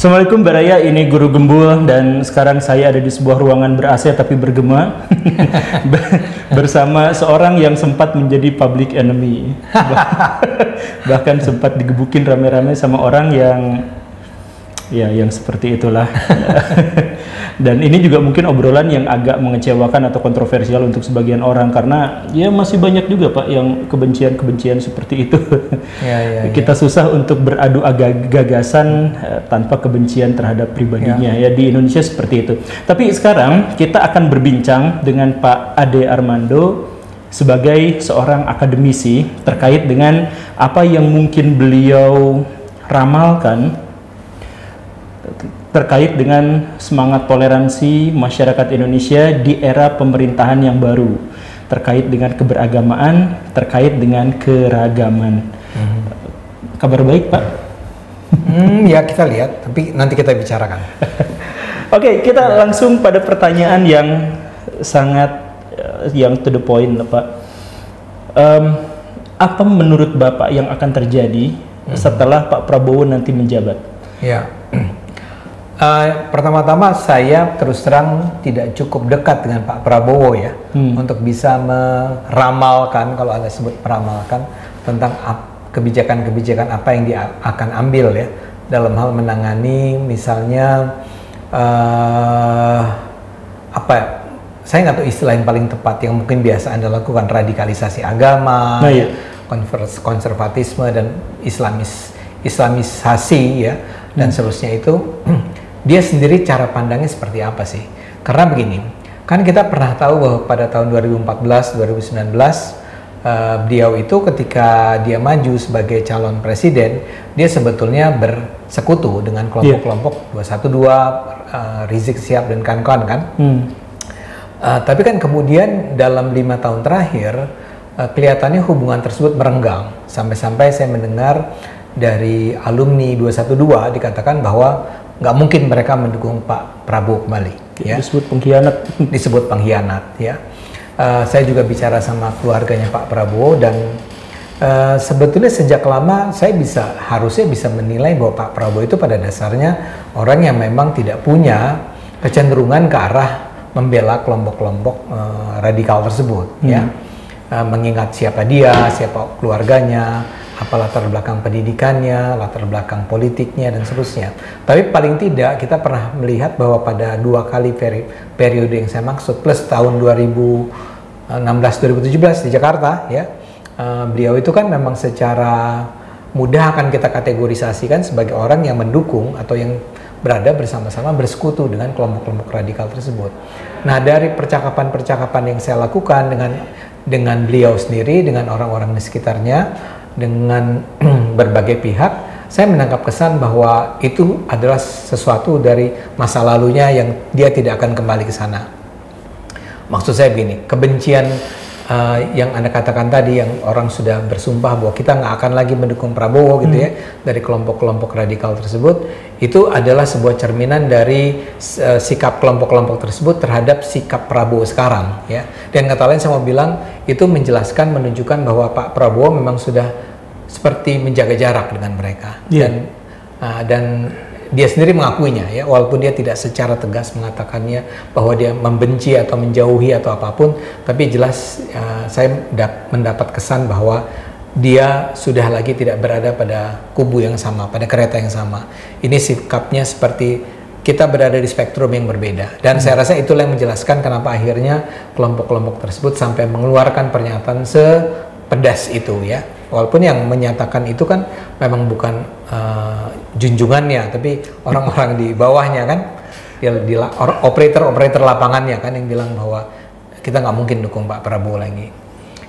Assalamualaikum Mbak Raya, ini Guru Gembul dan sekarang saya ada di sebuah ruangan ber-AC tapi bergema bersama seorang yang sempat menjadi public enemy. Bahkan sempat digebukin rame-rame sama orang yang seperti itulah. Dan ini juga mungkin obrolan yang agak mengecewakan atau kontroversial untuk sebagian orang karena ya masih banyak juga Pak yang kebencian-kebencian seperti itu. Kita susah untuk beradu gagasan tanpa kebencian terhadap pribadinya ya di Indonesia seperti itu. Tapi sekarang kita akan berbincang dengan Pak Ade Armando sebagai seorang akademisi terkait dengan apa yang mungkin beliau ramalkan terkait dengan semangat toleransi masyarakat Indonesia di era pemerintahan yang baru, terkait dengan keberagamaan, terkait dengan keragaman. Kabar baik, Pak? Ya kita lihat, tapi nanti kita bicarakan. Oke, kita langsung pada pertanyaan yang sangat yang to the point, Pak. Apa menurut Bapak yang akan terjadi setelah Pak Prabowo nanti menjabat? Ya. Pertama-tama saya terus terang tidak cukup dekat dengan Pak Prabowo ya untuk bisa meramalkan, kalau Anda sebut meramalkan, tentang kebijakan-kebijakan apa yang dia akan ambil ya dalam hal menangani misalnya saya nggak tahu istilah yang paling tepat yang mungkin biasa Anda lakukan, radikalisasi agama, konservatisme dan islamisasi ya dan seterusnya itu. Dia sendiri cara pandangnya seperti apa sih? Karena begini, kan kita pernah tahu bahwa pada tahun 2014-2019 beliau itu ketika dia maju sebagai calon presiden, dia sebetulnya bersekutu dengan kelompok-kelompok 212, Rizik Syihab dan kawan-kawan kan. Tapi kan kemudian dalam 5 tahun terakhir kelihatannya hubungan tersebut merenggang. Sampai-sampai saya mendengar dari alumni 212 dikatakan bahwa nggak mungkin mereka mendukung Pak Prabowo kembali. Ya. Disebut pengkhianat. Disebut pengkhianat. Ya. Saya juga bicara sama keluarganya Pak Prabowo dan sebetulnya sejak lama saya harusnya bisa menilai bahwa Pak Prabowo itu pada dasarnya orang yang memang tidak punya kecenderungan ke arah membela kelompok-kelompok radikal tersebut. Ya. Mengingat siapa dia, siapa keluarganya, apa latar belakang pendidikannya, latar belakang politiknya, dan seterusnya. Tapi paling tidak kita pernah melihat bahwa pada 2 kali periode yang saya maksud, plus tahun 2016-2017 di Jakarta, ya, beliau itu kan memang secara mudah akan kita kategorisasikan sebagai orang yang mendukung atau yang berada bersama-sama bersekutu dengan kelompok-kelompok radikal tersebut. Nah, dari percakapan-percakapan yang saya lakukan dengan beliau sendiri, dengan orang-orang di sekitarnya, dengan berbagai pihak, saya menangkap kesan bahwa itu adalah sesuatu dari masa lalunya yang dia tidak akan kembali ke sana. Maksud saya begini, kebencian yang Anda katakan tadi, yang orang sudah bersumpah bahwa kita nggak akan lagi mendukung Prabowo gitu ya, dari kelompok-kelompok radikal tersebut, itu adalah sebuah cerminan dari sikap kelompok-kelompok tersebut terhadap sikap Prabowo sekarang ya. Dan kata lain saya mau bilang, itu menjelaskan, menunjukkan bahwa Pak Prabowo memang sudah seperti menjaga jarak dengan mereka. Dan dia sendiri mengakuinya ya, walaupun dia tidak secara tegas mengatakannya bahwa dia membenci atau menjauhi atau apapun, tapi jelas saya mendapat kesan bahwa dia sudah lagi tidak berada pada kubu yang sama, pada kereta yang sama. Ini sikapnya seperti kita berada di spektrum yang berbeda. Dan saya rasa itulah yang menjelaskan kenapa akhirnya kelompok-kelompok tersebut sampai mengeluarkan pernyataan sepedas itu ya. Walaupun yang menyatakan itu kan memang bukan junjungannya, tapi orang-orang di bawahnya kan, operator lapangannya kan yang bilang bahwa kita nggak mungkin dukung Pak Prabowo lagi.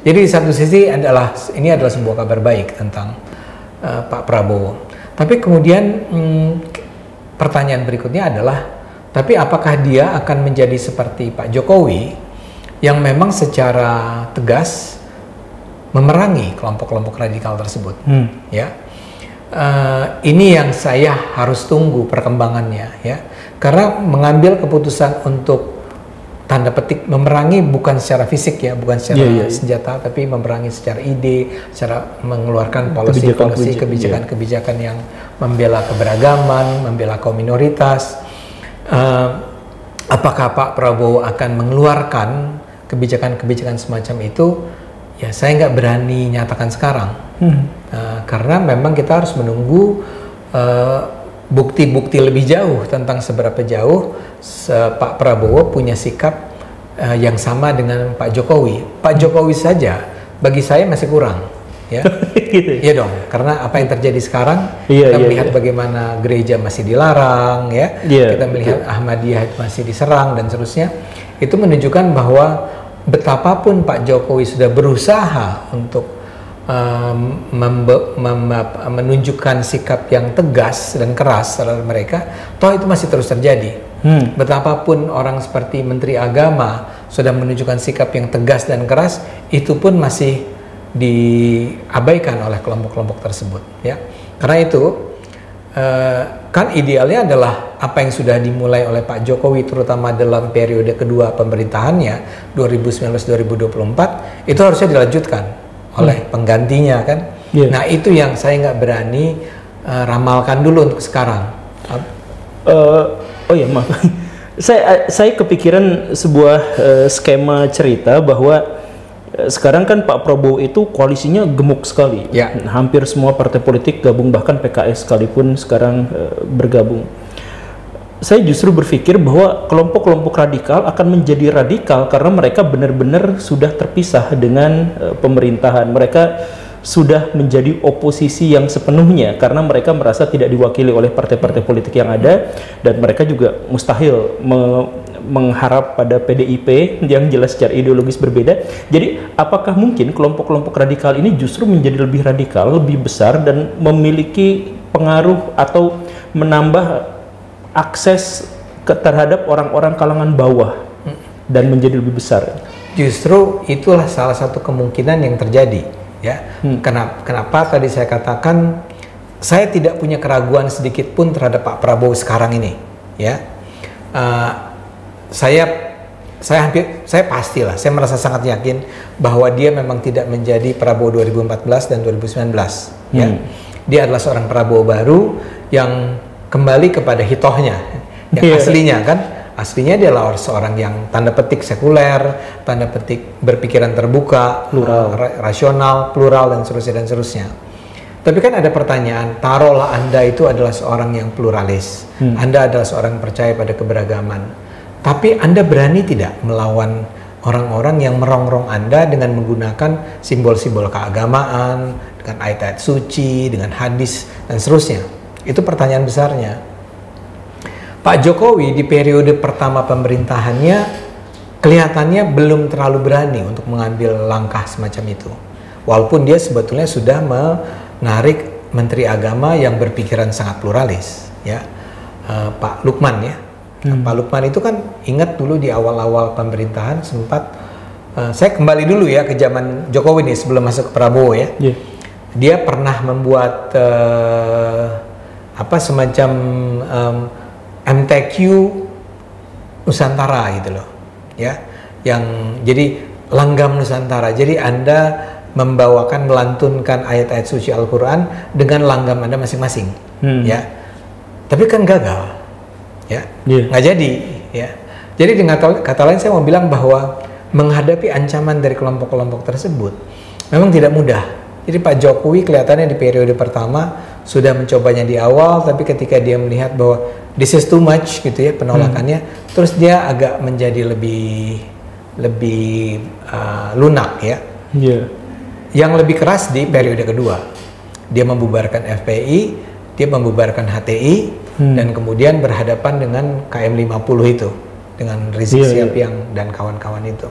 Jadi di satu sisi ini adalah sebuah kabar baik tentang Pak Prabowo. Tapi kemudian pertanyaan berikutnya adalah, tapi apakah dia akan menjadi seperti Pak Jokowi yang memang secara tegas memerangi kelompok-kelompok radikal tersebut, ya. Ini yang saya harus tunggu perkembangannya, ya. Karena mengambil keputusan untuk tanda petik memerangi bukan secara fisik ya, bukan secara senjata, tapi memerangi secara ide, secara mengeluarkan kebijakan-kebijakan yang membela keberagaman, membela kaum minoritas. Apakah Pak Prabowo akan mengeluarkan kebijakan-kebijakan semacam itu? Ya, saya nggak berani nyatakan sekarang, karena memang kita harus menunggu bukti-bukti lebih jauh tentang seberapa jauh Pak Prabowo punya sikap yang sama dengan Pak Jokowi. Pak Jokowi saja bagi saya masih kurang, ya. Gitu. Iya dong, karena apa yang terjadi sekarang, kita melihat bagaimana gereja masih dilarang, ya. Kita melihat Ahmadiyah masih diserang dan seterusnya. Itu menunjukkan bahwa betapapun Pak Jokowi sudah berusaha untuk menunjukkan sikap yang tegas dan keras terhadap mereka, toh itu masih terus terjadi. Betapapun orang seperti Menteri Agama sudah menunjukkan sikap yang tegas dan keras, itu pun masih diabaikan oleh kelompok-kelompok tersebut, ya. Karena itu kan idealnya adalah apa yang sudah dimulai oleh Pak Jokowi, terutama dalam periode kedua pemerintahannya 2019-2024, itu harusnya dilanjutkan oleh penggantinya, kan. Nah, itu yang saya nggak berani ramalkan dulu untuk sekarang. Oh ya, maaf. Saya kepikiran sebuah skema cerita bahwa sekarang kan Pak Prabowo itu koalisinya gemuk sekali. Ya. Hampir semua partai politik gabung, bahkan PKS sekalipun sekarang bergabung. Saya justru berpikir bahwa kelompok-kelompok radikal akan menjadi radikal karena mereka benar-benar sudah terpisah dengan pemerintahan. Mereka sudah menjadi oposisi yang sepenuhnya karena mereka merasa tidak diwakili oleh partai-partai politik yang ada, dan mereka juga mustahil mengharap pada PDIP yang jelas secara ideologis berbeda. Jadi apakah mungkin kelompok-kelompok radikal ini justru menjadi lebih radikal, lebih besar, dan memiliki pengaruh atau menambah akses terhadap orang-orang kalangan bawah dan menjadi lebih besar? Justru itulah salah satu kemungkinan yang terjadi, ya. Kenapa tadi saya katakan saya tidak punya keraguan sedikit pun terhadap Pak Prabowo sekarang ini, ya. Saya pastilah, saya merasa sangat yakin bahwa dia memang tidak menjadi Prabowo 2014 dan 2019, ya. Dia adalah seorang Prabowo baru yang kembali kepada hitohnya, yang aslinya, kan. Aslinya dia adalah seorang yang tanda petik sekuler, tanda petik berpikiran terbuka, rasional, plural, dan seterusnya. Tapi kan ada pertanyaan, taruhlah Anda itu adalah seorang yang pluralis, Anda adalah seorang yang percaya pada keberagaman, tapi Anda berani tidak melawan orang-orang yang merongrong Anda dengan menggunakan simbol-simbol keagamaan, dengan ayat-ayat suci, dengan hadis, dan seterusnya? Itu pertanyaan besarnya. Pak Jokowi di periode pertama pemerintahannya kelihatannya belum terlalu berani untuk mengambil langkah semacam itu. Walaupun dia sebetulnya sudah menarik Menteri Agama yang berpikiran sangat pluralis, ya, Pak Lukman, ya. Pak Lukman itu kan ingat dulu di awal-awal pemerintahan sempat, saya kembali dulu ya ke zaman Jokowi nih sebelum masuk ke Prabowo, ya. Dia pernah membuat semacam MTQ Nusantara gitu loh, ya, yang jadi langgam Nusantara. Jadi Anda melantunkan ayat-ayat suci Al-Quran dengan langgam Anda masing-masing, ya. Tapi kan gagal, ya, nggak jadi, ya. Jadi dengan kata lain saya mau bilang bahwa menghadapi ancaman dari kelompok-kelompok tersebut memang tidak mudah. Jadi Pak Jokowi kelihatannya di periode pertama sudah mencobanya di awal, tapi ketika dia melihat bahwa this is too much gitu ya penolakannya, terus dia agak menjadi lebih lunak, ya. Yang lebih keras di periode kedua, dia membubarkan FPI, dia membubarkan HTI, dan kemudian berhadapan dengan KM50 itu, dengan Rizik Syihab dan kawan-kawan itu.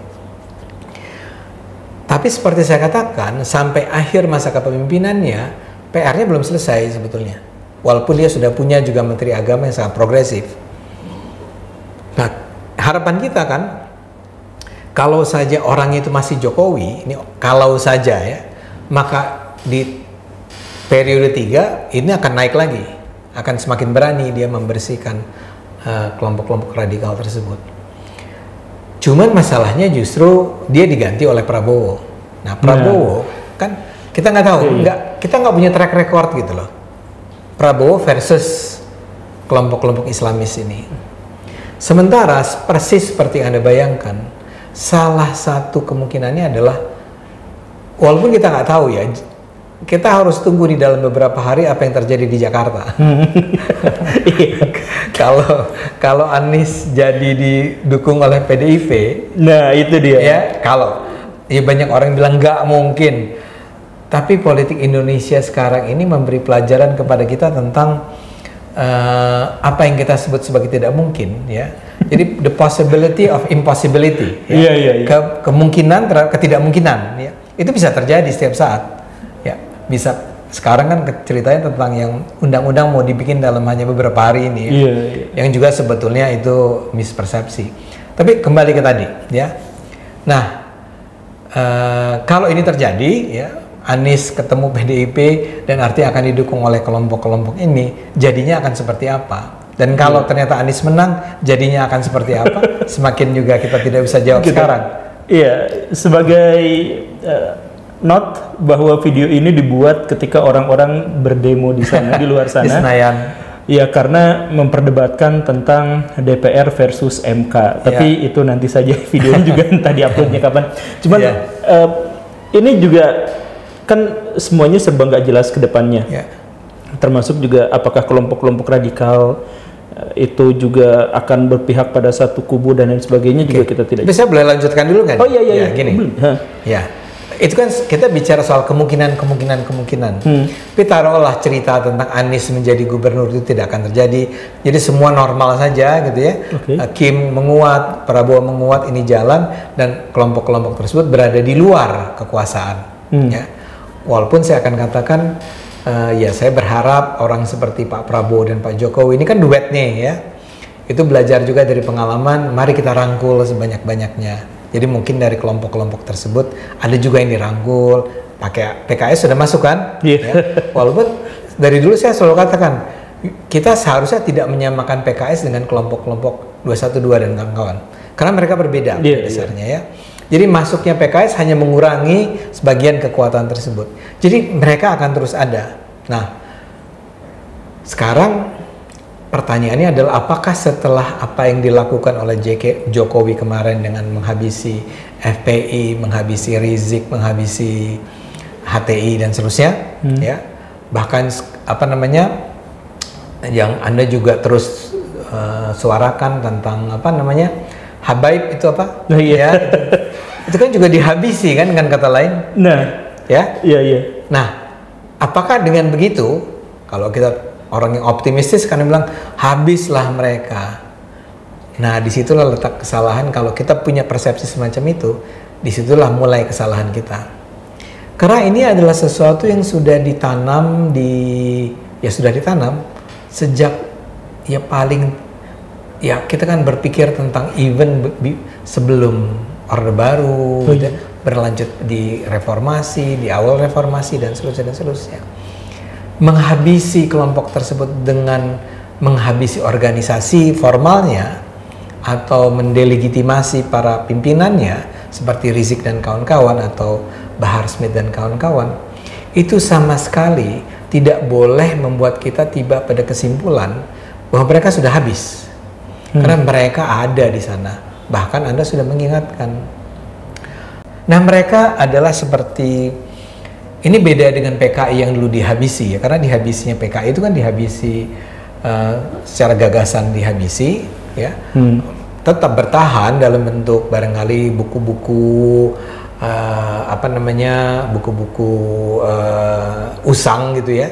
Tapi seperti saya katakan, sampai akhir masa kepemimpinannya, PR-nya belum selesai sebetulnya. Walaupun dia sudah punya juga Menteri Agama yang sangat progresif. Nah, harapan kita kan, kalau saja orang itu masih Jokowi, ini kalau saja ya, maka di periode 3 ini akan naik lagi. Akan semakin berani dia membersihkan kelompok-kelompok radikal tersebut. Cuman masalahnya justru dia diganti oleh Prabowo. Nah, Prabowo kan kita nggak tahu, kita nggak punya track record gitu loh. Prabowo versus kelompok-kelompok Islamis ini. Sementara persis seperti yang Anda bayangkan, salah satu kemungkinannya adalah, walaupun kita nggak tahu ya, kita harus tunggu di dalam beberapa hari apa yang terjadi di Jakarta. Kalau Anies jadi didukung oleh PDIP, nah itu dia. Ya, kalau ya banyak orang bilang nggak mungkin. Tapi politik Indonesia sekarang ini memberi pelajaran kepada kita tentang apa yang kita sebut sebagai tidak mungkin, ya. Jadi the possibility of impossibility, ya. Kemungkinan terhadap ketidakmungkinan, ya. Itu bisa terjadi setiap saat, ya. Bisa. Sekarang kan ceritanya tentang yang undang-undang mau dibikin dalam hanya beberapa hari ini, ya. Yang juga sebetulnya itu mispersepsi. Tapi kembali ke tadi, ya. Nah, kalau ini terjadi, ya, Anies ketemu PDIP dan artinya akan didukung oleh kelompok-kelompok ini, jadinya akan seperti apa? Dan kalau ternyata Anies menang, jadinya akan seperti apa? Semakin juga kita tidak bisa jawab sekarang. Iya, sebagai note bahwa video ini dibuat ketika orang-orang berdemo di sana, di luar sana. Di Senayan. Ya, karena memperdebatkan tentang DPR versus MK. Tapi itu nanti saja videonya juga entah diuploadnya kapan. Cuman ini juga kan semuanya serba nggak jelas ke depannya. Termasuk juga apakah kelompok-kelompok radikal itu juga akan berpihak pada satu kubu dan lain sebagainya juga kita tidak. Bisa boleh lanjutkan dulu kan? Oh iya. Gini. Ya. Itu kan kita bicara soal kemungkinan. Tapi taruhlah cerita tentang Anies menjadi gubernur itu tidak akan terjadi. Jadi semua normal saja gitu ya. Kim menguat, Prabowo menguat, ini jalan dan kelompok-kelompok tersebut berada di luar kekuasaan. Ya. Walaupun saya akan katakan ya saya berharap orang seperti Pak Prabowo dan Pak Jokowi ini kan duet nih ya. Itu belajar juga dari pengalaman, mari kita rangkul sebanyak-banyaknya. Jadi mungkin dari kelompok-kelompok tersebut ada juga yang dirangkul, pakai PKS sudah masuk kan? Ya. Walaupun dari dulu saya selalu katakan kita seharusnya tidak menyamakan PKS dengan kelompok-kelompok 212 dan kawan-kawan. Karena mereka berbeda dasarnya ya. Jadi masuknya PKS hanya mengurangi sebagian kekuatan tersebut. Jadi mereka akan terus ada. Nah, sekarang pertanyaannya adalah apakah setelah apa yang dilakukan oleh Jokowi kemarin dengan menghabisi FPI, menghabisi Rizik, menghabisi HTI dan seterusnya, ya, bahkan apa namanya yang Anda juga terus suarakan tentang apa namanya habaib itu apa? Ya, itu kan juga dihabisi kan dengan kata lain. Nah, ya, iya. Nah, apakah dengan begitu kalau kita orang yang optimistis kan bilang habislah mereka. Nah, disitulah letak kesalahan kalau kita punya persepsi semacam itu. Disitulah mulai kesalahan kita. Karena ini adalah sesuatu yang sudah ditanam sudah ditanam sejak kita kan berpikir tentang sebelum Orde Baru, gitu, berlanjut di reformasi, di awal reformasi dan seterusnya. Menghabisi kelompok tersebut dengan menghabisi organisasi formalnya atau mendelegitimasi para pimpinannya seperti Rizik dan kawan-kawan atau Bahar Smith dan kawan-kawan, itu sama sekali tidak boleh membuat kita tiba pada kesimpulan bahwa mereka sudah habis. Karena mereka ada di sana. Bahkan Anda sudah mengingatkan. Nah, mereka adalah seperti, ini beda dengan PKI yang dulu dihabisi ya. Karena dihabisinya PKI itu kan dihabisi secara gagasan dihabisi ya. Tetap bertahan dalam bentuk barangkali buku-buku buku-buku usang gitu ya.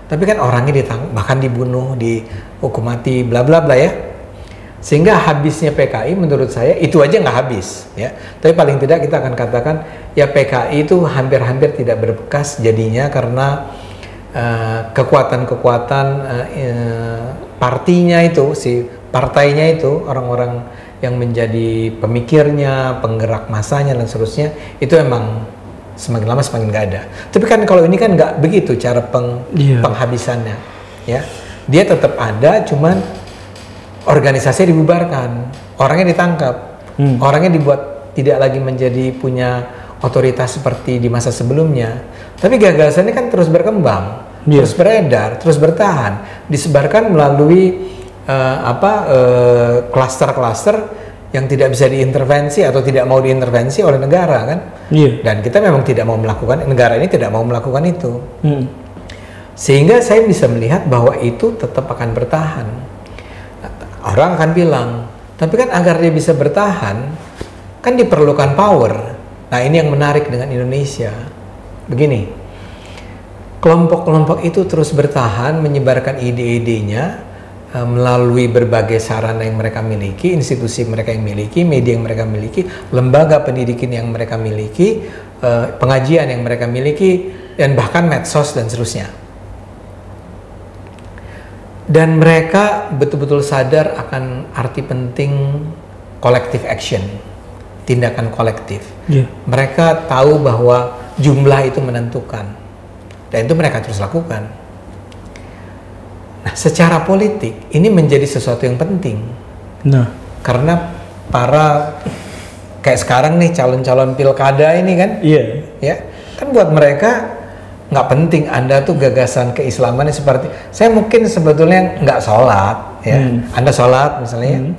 Tapi kan orangnya ditangkap, bahkan dibunuh, dihukum mati, bla bla bla ya. Sehingga habisnya PKI menurut saya itu aja nggak habis ya. Tapi paling tidak kita akan katakan ya PKI itu hampir-hampir tidak berbekas jadinya karena kekuatan-kekuatan partinya itu, partainya itu, orang-orang yang menjadi pemikirnya, penggerak masanya dan seterusnya itu emang semakin lama semakin nggak ada. Tapi kan kalau ini kan nggak begitu cara penghabisannya, ya. Dia tetap ada, cuman organisasinya dibubarkan, orangnya ditangkap, orangnya dibuat tidak lagi menjadi punya otoritas seperti di masa sebelumnya. Tapi gagasannya kan terus berkembang. terus beredar, terus bertahan, disebarkan melalui klaster-klaster yang tidak bisa diintervensi atau tidak mau diintervensi oleh negara kan. Dan kita memang tidak mau melakukan, negara ini tidak mau melakukan itu. Sehingga saya bisa melihat bahwa itu tetap akan bertahan. Orang akan bilang, tapi kan agar dia bisa bertahan kan diperlukan power. Nah, ini yang menarik dengan Indonesia. Begini, kelompok-kelompok itu terus bertahan menyebarkan ide-idenya melalui berbagai sarana yang mereka miliki, institusi mereka yang miliki, media yang mereka miliki, lembaga pendidikan yang mereka miliki, pengajian yang mereka miliki, dan bahkan medsos dan seterusnya. Dan mereka betul-betul sadar akan arti penting collective action, tindakan kolektif. Mereka tahu bahwa jumlah itu menentukan, dan itu mereka terus lakukan. Nah, secara politik ini menjadi sesuatu yang penting. Karena kayak sekarang nih calon-calon pilkada ini kan, ya kan buat mereka nggak penting Anda tuh gagasan keislamannya seperti saya mungkin sebetulnya nggak sholat, ya. Anda sholat misalnya,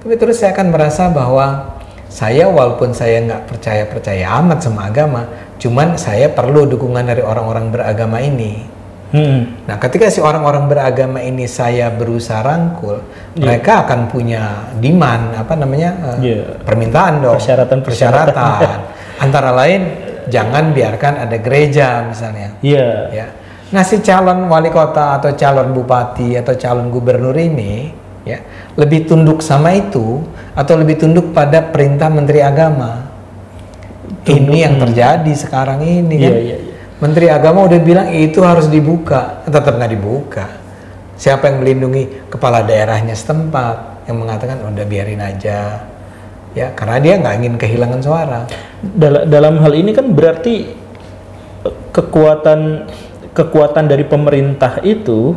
tapi terus saya akan merasa bahwa saya walaupun saya nggak percaya amat sama agama, cuman saya perlu dukungan dari orang-orang beragama ini. Nah, ketika si orang-orang beragama ini saya berusaha rangkul, mereka akan punya demand, permintaan dong, persyaratan. Antara lain, jangan biarkan ada gereja misalnya. Ya. Nah, si calon wali kota atau calon bupati atau calon gubernur ini, ya, lebih tunduk sama itu atau lebih tunduk pada perintah menteri agama. Ini yang terjadi sekarang ini kan. Menteri Agama udah bilang itu harus dibuka, tetap nggak dibuka. Siapa yang melindungi? Kepala daerahnya setempat yang mengatakan udah biarin aja, ya, karena dia nggak ingin kehilangan suara. Dalam hal ini kan berarti kekuatan dari pemerintah itu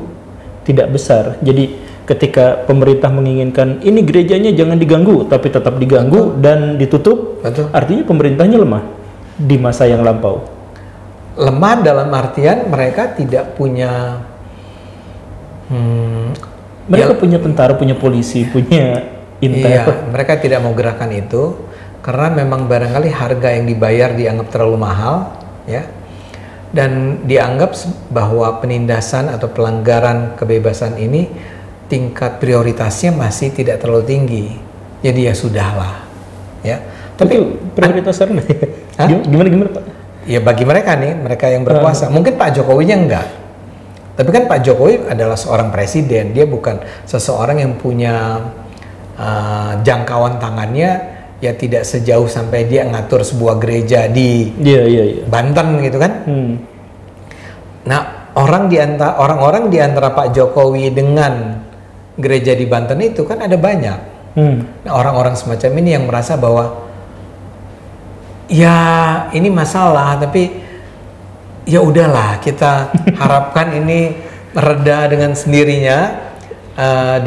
tidak besar. Jadi ketika pemerintah menginginkan ini gerejanya jangan diganggu, tapi tetap diganggu dan ditutup, artinya pemerintahnya lemah di masa yang lampau. Lemah dalam artian mereka tidak punya mereka punya tentara, punya polisi, punya intel. Iya, mereka tidak mau gerakan itu karena memang barangkali harga yang dibayar dianggap terlalu mahal, ya. Dan dianggap bahwa penindasan atau pelanggaran kebebasan ini tingkat prioritasnya masih tidak terlalu tinggi. Jadi ya sudahlah, ya. Tapi prioritas rendah. Gimana Pak? Ya bagi mereka nih, mereka yang berkuasa. Mungkin Pak Jokowinya enggak. Tapi kan Pak Jokowi adalah seorang presiden. Dia bukan seseorang yang punya jangkauan tangannya ya tidak sejauh sampai dia ngatur sebuah gereja di Banten gitu kan. Nah, orang-orang di antara Pak Jokowi dengan gereja di Banten itu kan ada banyak. Nah, orang-orang semacam ini yang merasa bahwa ya ini masalah, tapi ya udahlah kita harapkan ini mereda dengan sendirinya,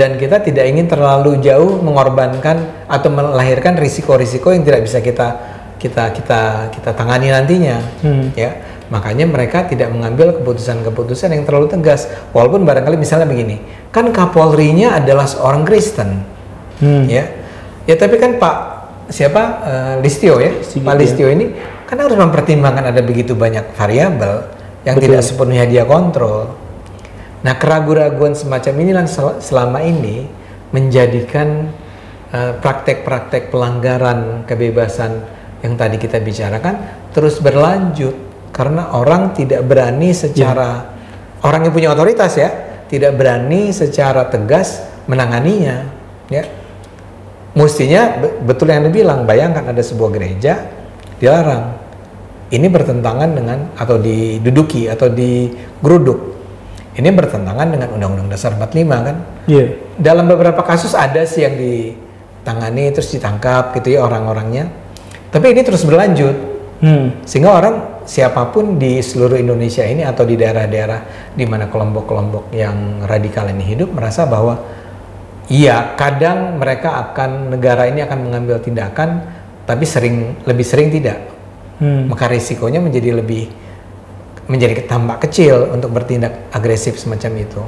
dan kita tidak ingin terlalu jauh mengorbankan atau melahirkan risiko-risiko yang tidak bisa kita tangani nantinya. Ya, makanya mereka tidak mengambil keputusan-keputusan yang terlalu tegas. Walaupun barangkali misalnya begini, kan Kapolrinya adalah seorang Kristen, ya tapi kan Listio ya, Pak Listio ini kan harus mempertimbangkan ada begitu banyak variabel yang tidak sepenuhnya dia kontrol. Nah, keraguan-keraguan semacam inilah selama ini menjadikan praktek-praktek pelanggaran kebebasan yang tadi kita bicarakan terus berlanjut karena orang tidak berani secara orang yang punya otoritas ya, tidak berani secara tegas menanganinya, ya. Mestinya betul yang Anda bilang, bayangkan ada sebuah gereja dilarang. Ini bertentangan dengan atau diduduki atau digeruduk. Ini bertentangan dengan Undang-Undang Dasar 45 kan? Dalam beberapa kasus ada sih yang ditangani terus ditangkap gitu ya orang-orangnya. Tapi ini terus berlanjut. Sehingga orang siapapun di seluruh Indonesia ini atau di daerah-daerah di mana kelompok-kelompok yang radikal ini hidup merasa bahwa iya, kadang negara ini akan mengambil tindakan, tapi lebih sering tidak. Maka risikonya menjadi lebih menjadi tambah kecil untuk bertindak agresif semacam itu.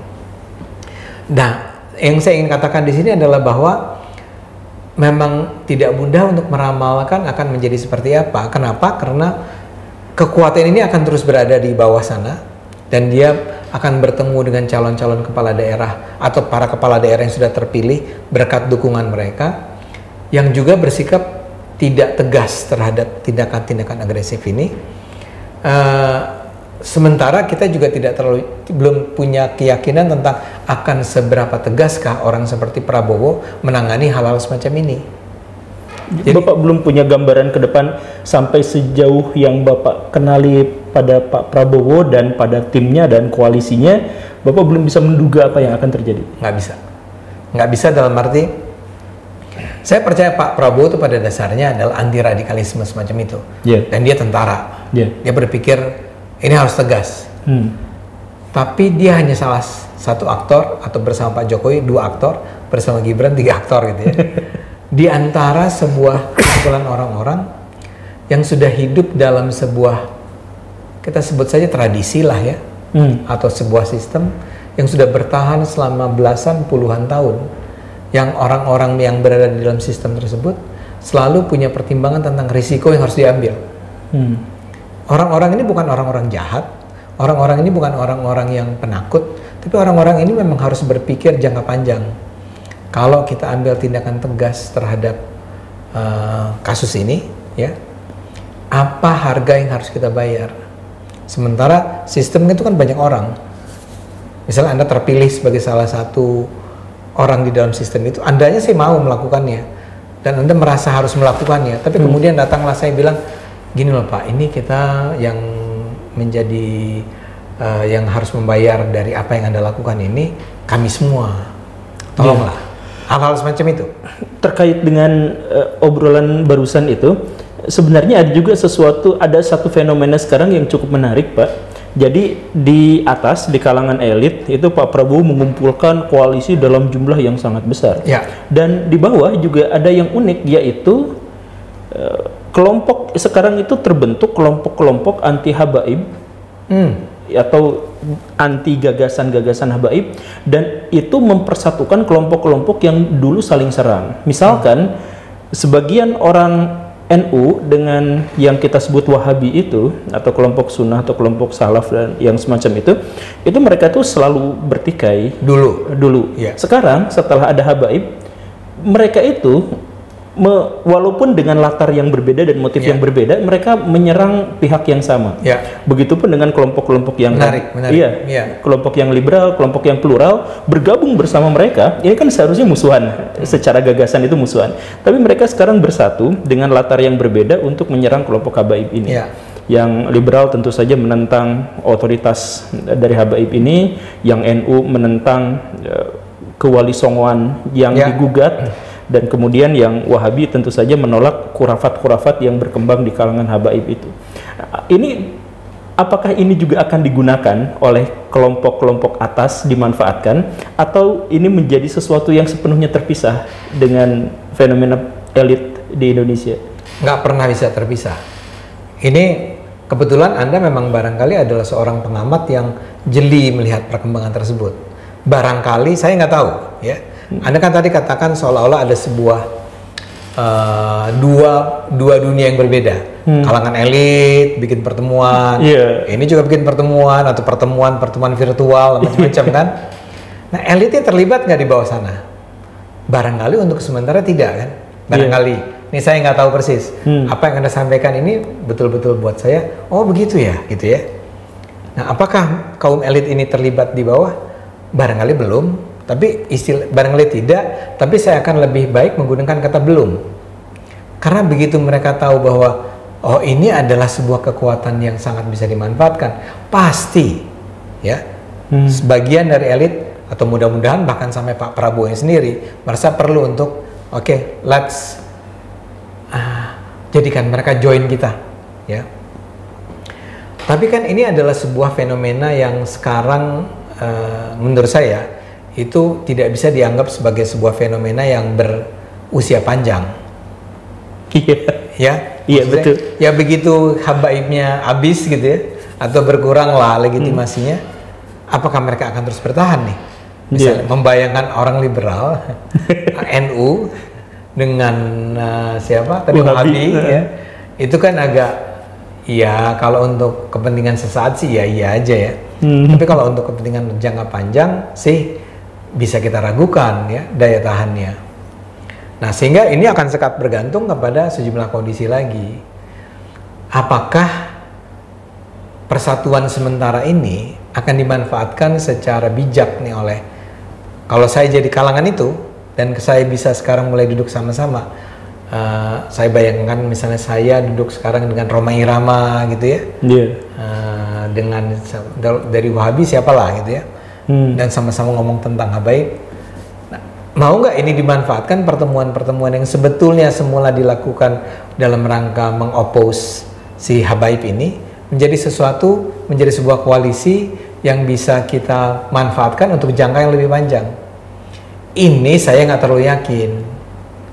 Nah, yang saya ingin katakan di sini adalah bahwa memang tidak mudah untuk meramalkan akan menjadi seperti apa. Kenapa? Karena kekuatan ini akan terus berada di bawah sana dan dia akan bertemu dengan calon-calon kepala daerah atau para kepala daerah yang sudah terpilih berkat dukungan mereka yang juga bersikap tidak tegas terhadap tindakan-tindakan agresif ini. Sementara kita juga belum punya keyakinan tentang akan seberapa tegaskah orang seperti Prabowo menangani hal-hal semacam ini. Jadi, Bapak belum punya gambaran ke depan sampai sejauh yang Bapak kenali pada Pak Prabowo dan pada timnya dan koalisinya, Bapak belum bisa menduga apa yang akan terjadi? Nggak bisa dalam arti, saya percaya Pak Prabowo itu pada dasarnya adalah anti radikalisme semacam itu. Dan dia tentara. Dia berpikir ini harus tegas. Tapi dia hanya salah satu aktor, atau bersama Pak Jokowi 2 aktor, bersama Gibran 3 aktor gitu ya. Di antara sebuah kumpulan orang-orang yang sudah hidup dalam sebuah, kita sebut saja tradisi lah ya, atau sebuah sistem yang sudah bertahan selama belasan puluhan tahun, yang orang-orang yang berada di dalam sistem tersebut selalu punya pertimbangan tentang risiko yang harus diambil. Orang-orang ini bukan orang-orang jahat, orang-orang ini bukan orang-orang yang penakut, tapi orang-orang ini memang harus berpikir jangka panjang. Kalau kita ambil tindakan tegas terhadap kasus ini, ya, apa harga yang harus kita bayar? Sementara sistem itu kan banyak orang. Misalnya Anda terpilih sebagai salah satu orang di dalam sistem itu, Andanya sih mau melakukannya, dan Anda merasa harus melakukannya. Tapi kemudian datanglah saya bilang, gini loh Pak, ini kita yang menjadi yang harus membayar dari apa yang Anda lakukan ini, kami semua. Tolonglah. Hal-hal semacam itu. Terkait dengan obrolan barusan itu, sebenarnya ada satu fenomena sekarang yang cukup menarik, Pak. Jadi di atas, di kalangan elit itu Pak Prabowo mengumpulkan koalisi dalam jumlah yang sangat besar. Dan di bawah juga ada yang unik, yaitu kelompok sekarang itu terbentuk kelompok-kelompok anti habaib atau anti gagasan-gagasan habaib, dan itu mempersatukan kelompok-kelompok yang dulu saling serang. Misalkan sebagian orang NU dengan yang kita sebut Wahabi itu, atau kelompok Sunnah atau kelompok Salaf dan yang semacam itu mereka tuh selalu bertikai dulu. Sekarang setelah ada habaib, mereka itu walaupun dengan latar yang berbeda dan motif yang berbeda, mereka menyerang pihak yang sama. Begitupun dengan kelompok-kelompok yang kelompok yang liberal, kelompok yang plural, bergabung bersama mereka. Ini kan seharusnya musuhan, secara gagasan itu musuhan. Tapi mereka sekarang bersatu dengan latar yang berbeda untuk menyerang kelompok habaib ini. Yang liberal tentu saja menentang otoritas dari habaib ini, yang NU menentang kewalisongoan yang digugat, dan kemudian yang Wahabi tentu saja menolak khurafat-khurafat yang berkembang di kalangan habaib itu. Ini apakah ini juga akan digunakan oleh kelompok-kelompok atas, dimanfaatkan, atau ini menjadi sesuatu yang sepenuhnya terpisah dengan fenomena elit di Indonesia? Nggak pernah bisa terpisah. Ini kebetulan Anda memang barangkali adalah seorang pengamat yang jeli melihat perkembangan tersebut. Barangkali, saya nggak tahu ya. Anda kan tadi katakan seolah-olah ada sebuah dua dunia yang berbeda. Kalangan elit bikin pertemuan, ini juga bikin pertemuan, atau pertemuan virtual macam-macam kan. Nah, elitnya terlibat nggak di bawah sana? Barangkali untuk sementara tidak kan. Barangkali. Ini saya nggak tahu persis. Apa yang Anda sampaikan ini betul-betul buat saya, oh begitu ya, gitu ya. Nah, apakah kaum elit ini terlibat di bawah? Barangkali belum. Tapi barangkali tidak, tapi saya akan lebih baik menggunakan kata belum. Karena begitu mereka tahu bahwa oh ini adalah sebuah kekuatan yang sangat bisa dimanfaatkan, pasti ya sebagian dari elit, atau mudah-mudahan bahkan sampai Pak Prabowo sendiri merasa perlu untuk let's jadikan mereka join kita ya. Tapi kan ini adalah sebuah fenomena yang sekarang menurut saya itu tidak bisa dianggap sebagai sebuah fenomena yang berusia panjang. Iya betul. Ya begitu habaibnya habis gitu ya, atau berkurang lah legitimasinya, apakah mereka akan terus bertahan nih? Misalnya membayangkan orang liberal NU dengan siapa tadi Wahabi ya, itu kan agak ya kalau untuk kepentingan sesaat sih ya iya aja ya. Tapi kalau untuk kepentingan jangka panjang sih bisa kita ragukan ya daya tahannya. Nah sehingga ini akan sekat bergantung kepada sejumlah kondisi lagi. Apakah persatuan sementara ini akan dimanfaatkan secara bijak nih oleh, kalau saya jadi kalangan itu dan saya bisa sekarang mulai duduk sama-sama, saya bayangkan misalnya saya duduk sekarang dengan Rhoma Irama gitu ya, dengan dari Wahabi siapalah gitu ya, dan sama-sama ngomong tentang habaib. Nah, mau nggak ini dimanfaatkan pertemuan-pertemuan yang sebetulnya semula dilakukan dalam rangka mengopos si habaib ini menjadi sebuah koalisi yang bisa kita manfaatkan untuk jangka yang lebih panjang. Ini saya nggak terlalu yakin.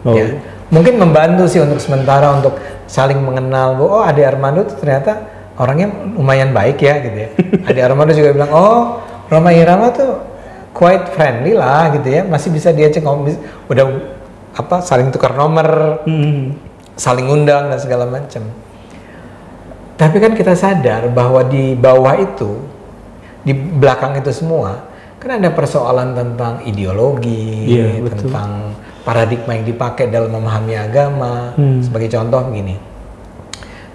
Ya. Mungkin membantu sih untuk sementara untuk saling mengenal. Oh, Ade Armando ternyata orangnya lumayan baik ya gitu ya. Ade Armando juga bilang, oh Rhoma Irama tuh quite friendly lah gitu ya. Masih bisa diajak ngomong, udah saling tukar nomor, saling undang dan segala macam. Tapi kan kita sadar bahwa di bawah itu, di belakang itu semua, kan ada persoalan tentang ideologi, tentang paradigma yang dipakai dalam memahami agama. Sebagai contoh begini,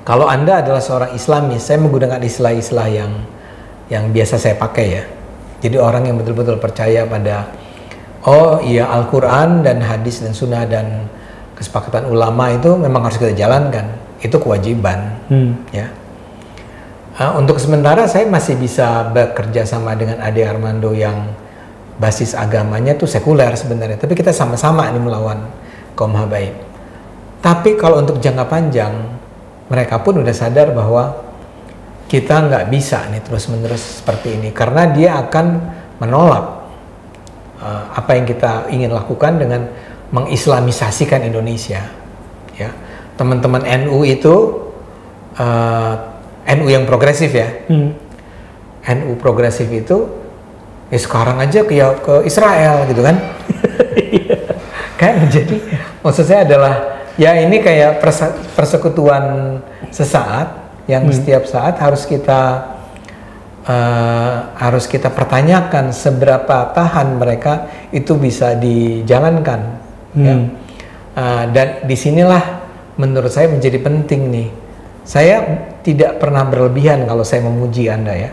kalau Anda adalah seorang Islamis, saya menggunakan istilah-istilah yang biasa saya pakai ya. Jadi orang yang betul-betul percaya pada, oh iya Al-Quran dan hadis dan sunnah dan kesepakatan ulama itu memang harus kita jalankan. Itu kewajiban ya. Untuk sementara saya masih bisa bekerja sama dengan Ade Armando yang basis agamanya tuh sekuler sebenarnya, tapi kita sama-sama nih melawan kaum habaib. Tapi kalau untuk jangka panjang, mereka pun udah sadar bahwa kita nggak bisa nih terus-menerus seperti ini, karena dia akan menolak apa yang kita ingin lakukan dengan mengislamisasikan Indonesia. Ya, teman-teman NU itu NU yang progresif ya, NU progresif itu ya sekarang aja ke Israel gitu kan. Kan jadi maksud saya adalah ya ini kayak persekutuan sesaat yang setiap saat harus kita pertanyakan seberapa tahan mereka itu bisa dijalankan. Ya. Dan disinilah menurut saya menjadi penting nih. Saya tidak pernah berlebihan kalau saya memuji Anda ya.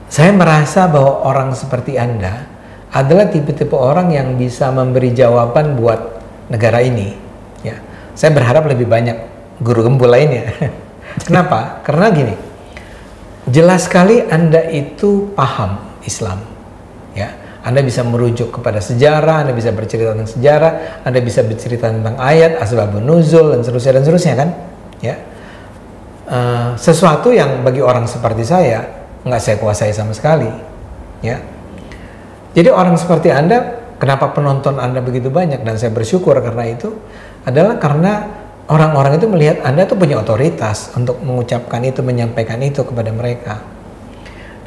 Saya merasa bahwa orang seperti Anda adalah tipe-tipe orang yang bisa memberi jawaban buat negara ini. Ya, saya berharap lebih banyak guru gembul lainnya. Kenapa? Karena gini, jelas sekali Anda itu paham Islam. Ya, Anda bisa merujuk kepada sejarah, Anda bisa bercerita tentang sejarah, Anda bisa bercerita tentang ayat, asbabun nuzul dan seterusnya kan? Ya, sesuatu yang bagi orang seperti saya nggak saya kuasai sama sekali. Ya, jadi orang seperti Anda, kenapa penonton Anda begitu banyak dan saya bersyukur karena itu adalah karena orang-orang itu melihat Anda tuh punya otoritas untuk mengucapkan itu, menyampaikan itu kepada mereka.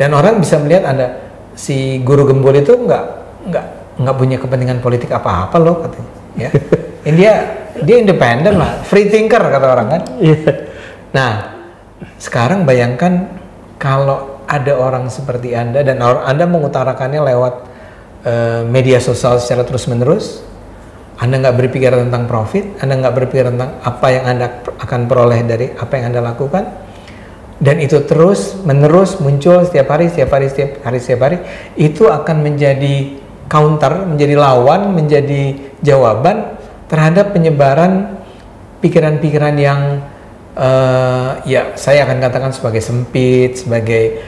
Dan orang bisa melihat Anda, si guru gembul itu nggak punya kepentingan politik apa-apa loh katanya. Ya, dia independen lah, free thinker kata orang kan. Nah, sekarang bayangkan kalau ada orang seperti Anda dan Anda mengutarakannya lewat media sosial secara terus-menerus. Anda nggak berpikir tentang profit, Anda nggak berpikir tentang apa yang Anda akan peroleh dari apa yang Anda lakukan, dan itu terus menerus muncul setiap hari, itu akan menjadi counter, menjadi lawan, menjadi jawaban terhadap penyebaran pikiran-pikiran yang ya saya akan katakan sebagai sempit, sebagai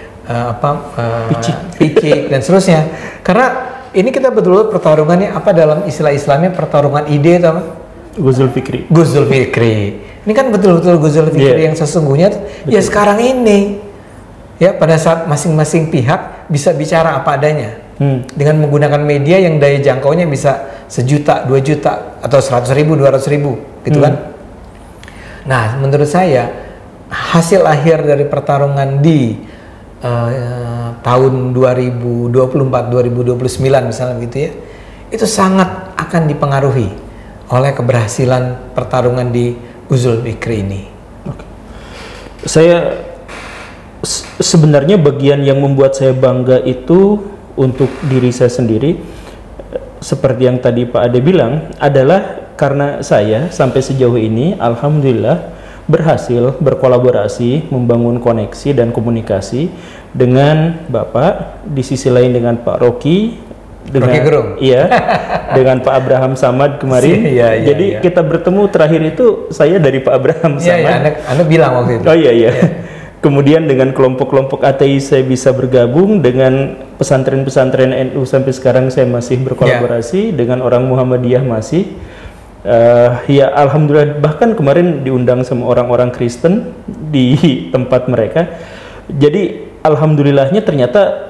picik dan seterusnya. Karena ini kita betul-betul pertarungannya apa dalam istilah Islamnya, pertarungan ide atau apa? Ghuzul Fikri. Ini kan betul-betul Ghuzul Fikri yang sesungguhnya ya sekarang ini. Ya, pada saat masing-masing pihak bisa bicara apa adanya. Dengan menggunakan media yang daya jangkaunya bisa 1 juta, 2 juta atau 100.000, 200.000 gitu kan. Nah, menurut saya hasil akhir dari pertarungan di tahun 2024-2029 misalnya gitu ya, itu sangat akan dipengaruhi oleh keberhasilan pertarungan di Uzul Fikri ini. Oke. Saya sebenarnya bagian yang membuat saya bangga itu untuk diri saya sendiri, seperti yang tadi Pak Ade bilang, adalah karena saya sampai sejauh ini alhamdulillah berhasil berkolaborasi, membangun koneksi dan komunikasi dengan Bapak, di sisi lain dengan Pak Rocky, dengan Rocky Gerung. Iya, dengan Pak Abraham Samad kemarin. Jadi kita bertemu terakhir itu saya dari Pak Abraham Samad. Anda bilang waktu itu. Oh iya. Kemudian dengan kelompok-kelompok ateis saya bisa bergabung, dengan pesantren-pesantren NU sampai sekarang saya masih berkolaborasi, dengan orang Muhammadiyah masih. Ya alhamdulillah, bahkan kemarin diundang sama orang-orang Kristen di tempat mereka. Jadi alhamdulillahnya ternyata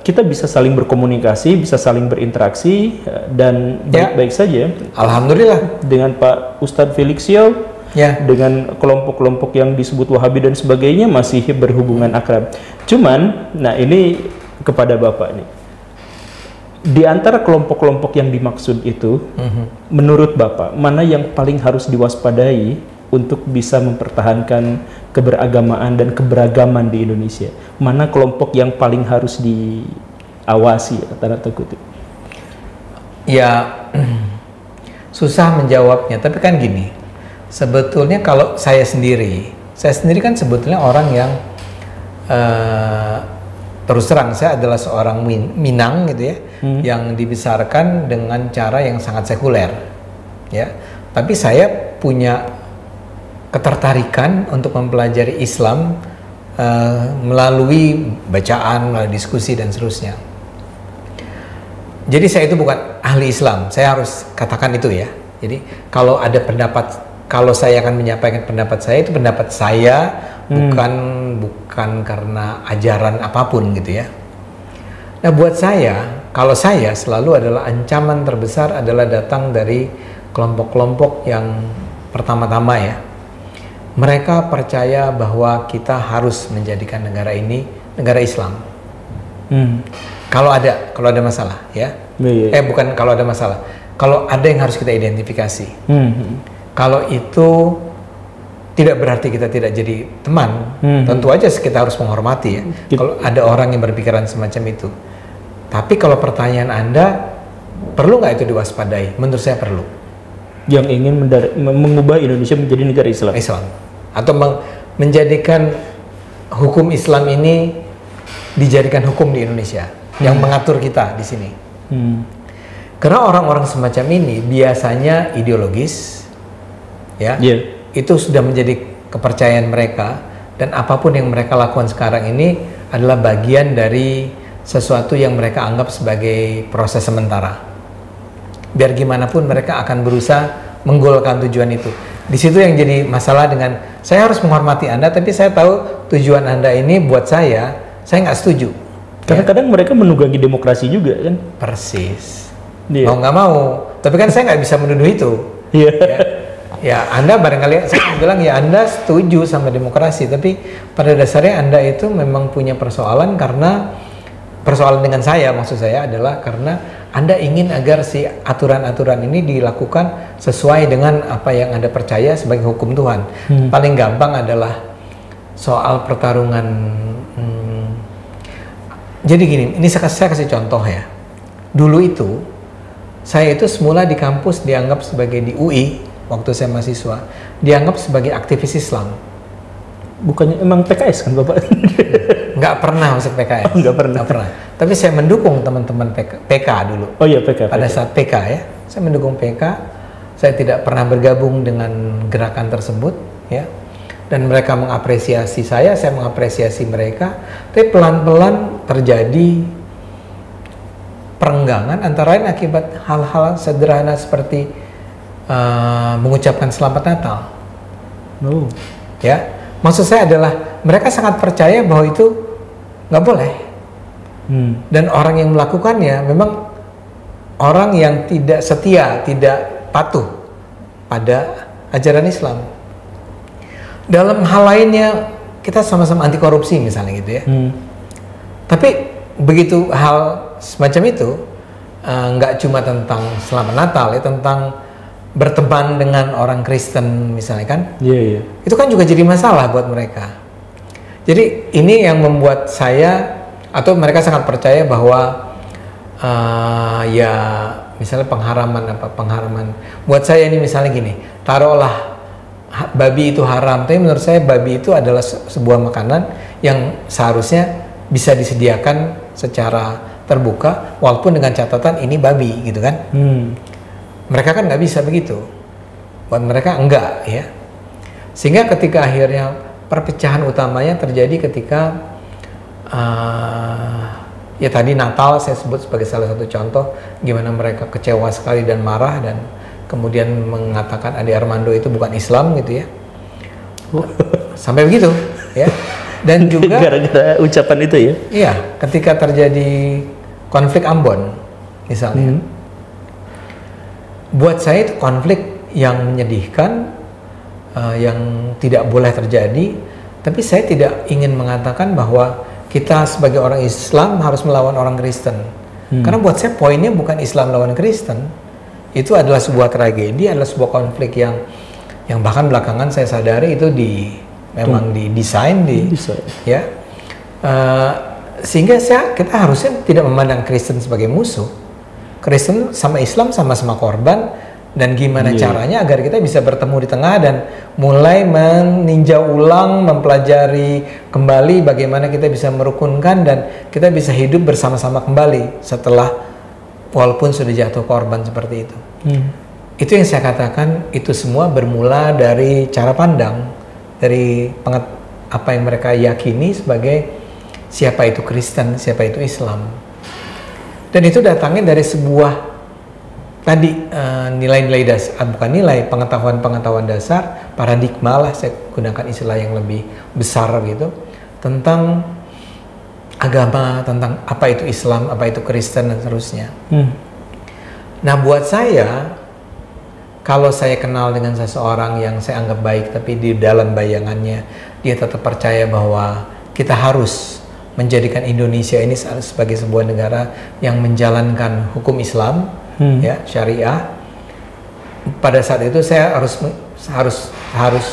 kita bisa saling berkomunikasi, bisa saling berinteraksi, dan baik-baik saja. Alhamdulillah. Dengan Pak Ustadz Felixio, dengan kelompok-kelompok yang disebut Wahabi dan sebagainya masih berhubungan akrab. Cuman, nah ini kepada Bapak nih. Di antara kelompok-kelompok yang dimaksud itu, menurut Bapak, mana yang paling harus diwaspadai untuk bisa mempertahankan keberagamaan dan keberagaman di Indonesia? Mana kelompok yang paling harus diawasi, tanda kutip? Ya, susah menjawabnya, tapi kan gini, sebetulnya kalau saya sendiri kan sebetulnya orang yang terus terang saya adalah seorang Minang gitu ya, yang dibesarkan dengan cara yang sangat sekuler, ya. Tapi saya punya ketertarikan untuk mempelajari Islam melalui bacaan, melalui diskusi dan seterusnya. Jadi saya itu bukan ahli Islam, saya harus katakan itu ya. Jadi kalau ada pendapat, kalau saya akan menyampaikan pendapat saya, itu pendapat saya, bukan karena ajaran apapun gitu ya. Nah buat saya, kalau saya selalu adalah ancaman terbesar adalah datang dari kelompok-kelompok yang pertama-tama ya, mereka percaya bahwa kita harus menjadikan negara ini negara Islam. Kalau ada masalah ya, bukan kalau ada masalah, kalau ada yang harus kita identifikasi. Kalau itu tidak berarti kita tidak jadi teman. Tentu aja kita harus menghormati ya. Kalau ada orang yang berpikiran semacam itu. Tapi kalau pertanyaan Anda, perlu nggak itu diwaspadai? Menurut saya perlu. Yang ingin mengubah Indonesia menjadi negara Islam. Atau menjadikan hukum Islam ini dijadikan hukum di Indonesia, yang mengatur kita di sini. Karena orang-orang semacam ini biasanya ideologis, ya. Itu sudah menjadi kepercayaan mereka, dan apapun yang mereka lakukan sekarang ini adalah bagian dari sesuatu yang mereka anggap sebagai proses sementara. Biar gimana pun mereka akan berusaha menggolkan tujuan itu. Di situ yang jadi masalah dengan saya harus menghormati Anda, tapi saya tahu tujuan Anda ini buat saya nggak setuju. Kadang-kadang mereka menunggangi demokrasi juga kan? Persis. Mau nggak mau, tapi kan saya nggak bisa menuduh itu. Ya, Anda barangkali saya bilang ya Anda setuju sama demokrasi, tapi pada dasarnya Anda itu memang punya persoalan, karena persoalan dengan saya, maksud saya adalah karena Anda ingin agar si aturan-aturan ini dilakukan sesuai dengan apa yang Anda percaya sebagai hukum Tuhan. Paling gampang adalah soal pertarungan. Jadi gini, ini saya kasih contoh ya. Dulu itu saya itu semula di kampus dianggap sebagai di UI, waktu saya mahasiswa, dianggap sebagai aktivis Islam. Bukannya emang PKS kan Bapak? Nggak pernah masuk PKS. Nggak pernah. Tapi saya mendukung teman-teman PK dulu. Oh iya, PK. Pada saat PK ya, saya mendukung PK. Saya tidak pernah bergabung dengan gerakan tersebut ya. Dan mereka mengapresiasi saya mengapresiasi mereka. Tapi pelan-pelan terjadi perenggangan, antara lain akibat hal-hal sederhana seperti mengucapkan selamat Natal. Ya, maksud saya adalah mereka sangat percaya bahwa itu nggak boleh. Dan orang yang melakukannya memang orang yang tidak setia, tidak patuh pada ajaran Islam. Dalam hal lainnya kita sama-sama anti korupsi misalnya gitu ya. Tapi begitu hal semacam itu nggak cuma tentang Selamat Natal ya, tentang berteman dengan orang Kristen misalnya kan. Iya. Itu kan juga jadi masalah buat mereka. Jadi ini yang membuat saya atau mereka sangat percaya bahwa ya misalnya pengharaman buat saya ini misalnya gini, taruhlah babi itu haram, tapi menurut saya babi itu adalah sebuah makanan yang seharusnya bisa disediakan secara terbuka walaupun dengan catatan ini babi gitu kan. Mereka kan nggak bisa begitu, buat mereka enggak ya, sehingga ketika akhirnya perpecahan utamanya terjadi ketika ya tadi Natal saya sebut sebagai salah satu contoh gimana mereka kecewa sekali dan marah dan kemudian mengatakan Ade Armando itu bukan Islam gitu ya. Sampai begitu ya. Dan juga gara-gara ucapan itu ya. Iya, ketika terjadi konflik Ambon misalnya. Buat saya itu konflik yang menyedihkan, yang tidak boleh terjadi, tapi saya tidak ingin mengatakan bahwa kita sebagai orang Islam harus melawan orang Kristen. Karena buat saya poinnya bukan Islam lawan Kristen. Itu adalah sebuah tragedi, adalah sebuah konflik yang bahkan belakangan saya sadari itu memang didesain ya. Sehingga kita harusnya tidak memandang Kristen sebagai musuh. Kristen sama Islam sama-sama korban, dan gimana caranya agar kita bisa bertemu di tengah dan mulai meninjau ulang, mempelajari kembali bagaimana kita bisa merukunkan dan kita bisa hidup bersama-sama kembali setelah walaupun sudah jatuh korban seperti itu. Itu yang saya katakan, itu semua bermula dari cara pandang, dari apa yang mereka yakini sebagai siapa itu Kristen, siapa itu Islam. Dan itu datangnya dari sebuah tadi nilai-nilai dasar, bukan nilai, pengetahuan dasar, paradigma lah, saya gunakan istilah yang lebih besar gitu, tentang agama, tentang apa itu Islam, apa itu Kristen dan seterusnya. Nah buat saya, kalau saya kenal dengan seseorang yang saya anggap baik, tapi di dalam bayangannya dia tetap percaya bahwa kita harus menjadikan Indonesia ini sebagai sebuah negara yang menjalankan hukum Islam, ya syariah. Pada saat itu saya harus